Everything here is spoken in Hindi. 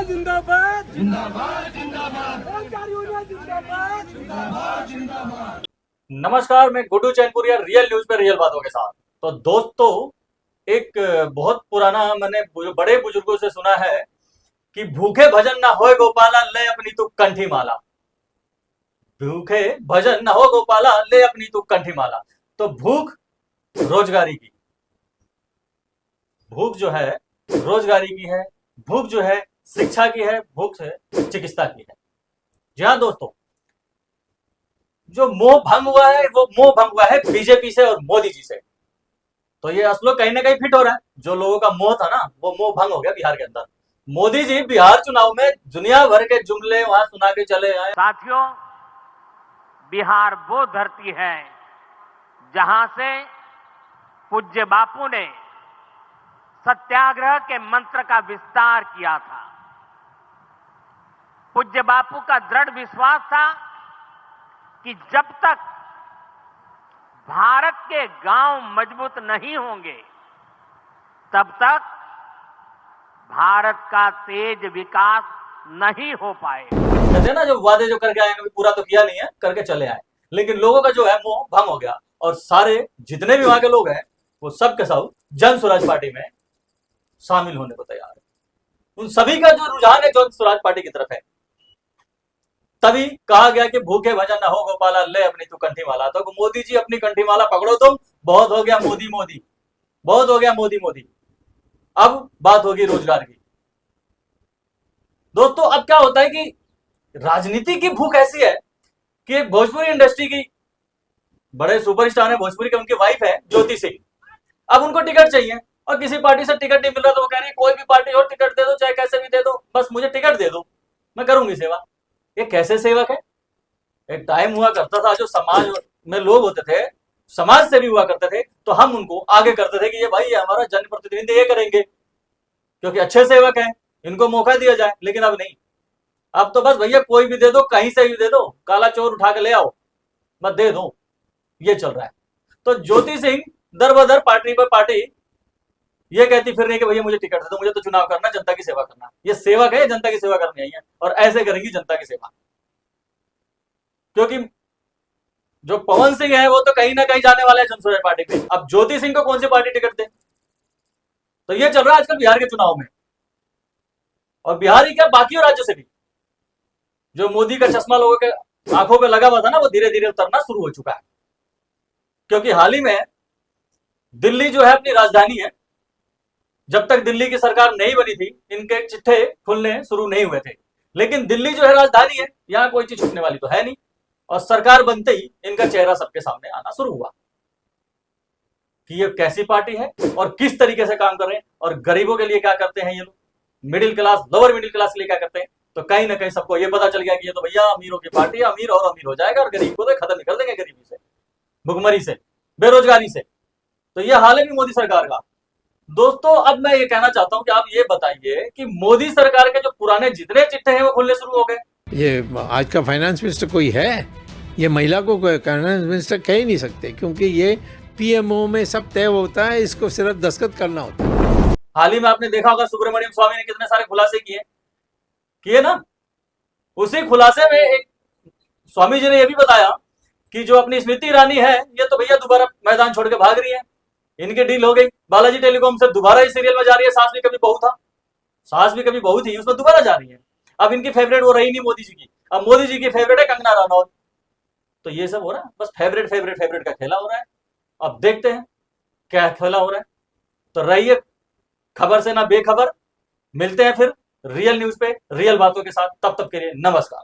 जिंदाबाद जिंदाबाद जिंदाबाद जिंदाबाद जिंदाबाद जिंदाबाद। नमस्कार, मैं गुड्डू चैनपुरिया, रियल न्यूज पे रियल बातों के साथ। तो दोस्तों, एक बहुत पुराना मैंने बड़े बुजुर्गों से सुना है कि भूखे भजन ना होए गोपाला, ले अपनी तू कंठी माला। भूखे भजन ना हो गोपाला, ले अपनी तू कंठी माला। तो भूख रोजगारी की, भूख जो है रोजगारी की है, भूख जो है शिक्षा की है, भूख है चिकित्सा की है। जी हाँ दोस्तों, जो मोह भंग हुआ है वो मोह भंग हुआ है बीजेपी से और मोदी जी से। तो ये असलो कहीं ना कहीं फिट हो रहा है। जो लोगों का मोह था ना, वो मोह भंग हो गया बिहार के अंदर। मोदी जी बिहार चुनाव में दुनिया भर के जुमले वहां सुना के चले आए। साथियों, बिहार वो धरती है जहां से पूज्य बापू ने सत्याग्रह के मंत्र का विस्तार किया था। पूज्य बापू का दृढ़ विश्वास था कि जब तक भारत के गांव मजबूत नहीं होंगे, तब तक भारत का तेज विकास नहीं हो पाएगा। कहते ना, जो वादे जो करके आए कभी पूरा तो किया नहीं है, करके चले आए। लेकिन लोगों का जो है मोह भंग हो गया और सारे जितने भी वहां के लोग हैं वो सब के सब जन स्वराज पार्टी में शामिल होने को तैयार है। उन सभी का जो रुझान है जन स्वराज पार्टी की तरफ है। तभी कहा गया कि भूखे भजन न हो गोपाला, ले अपनी तू कंठी माला। तो मोदी जी अपनी कंठी माला पकड़ो तुम, बहुत हो गया मोदी मोदी, बहुत हो गया मोदी मोदी। अब बात होगी रोजगार की। दोस्तों, अब क्या होता है कि राजनीति की भूख ऐसी है कि भोजपुरी इंडस्ट्री की बड़े सुपरस्टार है भोजपुरी के, उनकी वाइफ है ज्योति सिंह। अब उनको टिकट चाहिए और किसी पार्टी से टिकट नहीं मिल रहा, तो वो कह रही है कोई भी पार्टी हो टिकट दे दो, चाहे कैसे भी दे दो, बस मुझे टिकट दे दो, मैं करूंगी सेवा। ये कैसे सेवक है? एक टाइम हुआ करता था जो समाज में लोग होते थे, समाज से भी हुआ करते थे, तो हम उनको आगे करते थे कि ये भाई ये हमारा जनप्रतिनिधि, ये करेंगे क्योंकि अच्छे सेवक हैं, इनको मौका दिया जाए। लेकिन अब नहीं, अब तो बस भैया कोई भी दे दो, कहीं से भी दे दो, काला चोर उठा के ले आओ, बस दे दो, ये चल रहा है। तो ज्योति सिंह दर बदर पार्टी पर पार्टी ये कहती फिर रही कि भैया मुझे टिकट दे दो, मुझे तो चुनाव करना, जनता की सेवा करना। ये सेवक है, जनता की सेवा करनी आई है और ऐसे करेंगी जनता की सेवा। क्योंकि जो पवन सिंह है वो तो कहीं ना कहीं जाने वाला है जन स्वराज पार्टी पे। अब ज्योति सिंह को कौन सी पार्टी टिकट दे? तो ये चल रहा है आजकल बिहार के चुनाव में। और बिहार ही क्या, बाकी राज्यों से भी जो मोदी का चश्मा लोगों के आंखों पे लगा हुआ था ना, वो धीरे धीरे उतरना शुरू हो चुका है। क्योंकि हाल ही में दिल्ली जो है अपनी राजधानी है, जब तक दिल्ली की सरकार नहीं बनी थी इनके चिट्ठे खुलने शुरू नहीं हुए थे। लेकिन दिल्ली जो है राजधानी है, यहां कोई चीज छुपने वाली तो है नहीं। और सरकार बनते ही इनका चेहरा सबके सामने आना शुरू हुआ कि ये कैसी पार्टी है और किस तरीके से काम कर रहे हैं और गरीबों के लिए क्या करते हैं ये लोग, middle class, lower middle class के लिए क्या करते हैं। तो कहीं ना कहीं सबको ये पता चल गया कि ये तो भैया अमीरों की पार्टी है, अमीर और अमीर हो जाएगा और गरीब को तो खत्म कर देंगे, गरीबी से, भुखमरी से, बेरोजगारी से। तो ये हाल है भी मोदी सरकार का। दोस्तों, अब मैं ये कहना चाहता हूं कि आप ये बताइए कि मोदी सरकार के जो पुराने जितने चिट्ठे हैं वो खुलने शुरू हो गए। ये आज का फाइनेंस मिनिस्टर कोई है? ये महिला को फाइनेंस मिनिस्टर कह ही नहीं सकते, क्योंकि ये पीएमओ में सब तय होता है, इसको सिर्फ दस्तखत करना होता है। हाल ही में आपने देखा होगा सुब्रमण्यम स्वामी ने कितने सारे खुलासे किए ना। उसी खुलासे में एक स्वामी जी ने यह भी बताया कि जो अपनी स्मृति ईरानी है, ये तो भैया दोबारा मैदान छोड़ के भाग रही है, इनकी डील हो गई। बालाजी टेलीकॉम से दोबारा इस सीरियल में जा रही है। सास भी कभी बहू था, सास भी कभी बहू थी, उसमें दोबारा जा रही है। अब इनकी फेवरेट वो रही नहीं मोदी जी की, अब मोदी जी की फेवरेट है कंगना रनौत। तो ये सब हो रहा है, बस फेवरेट फेवरेट फेवरेट का खेला हो रहा है। अब देखते हैं क्या खेला हो रहा है। तो रहिए खबर से ना बेखबर। मिलते हैं फिर रियल न्यूज पे रियल बातों के साथ। तब तक के लिए नमस्कार।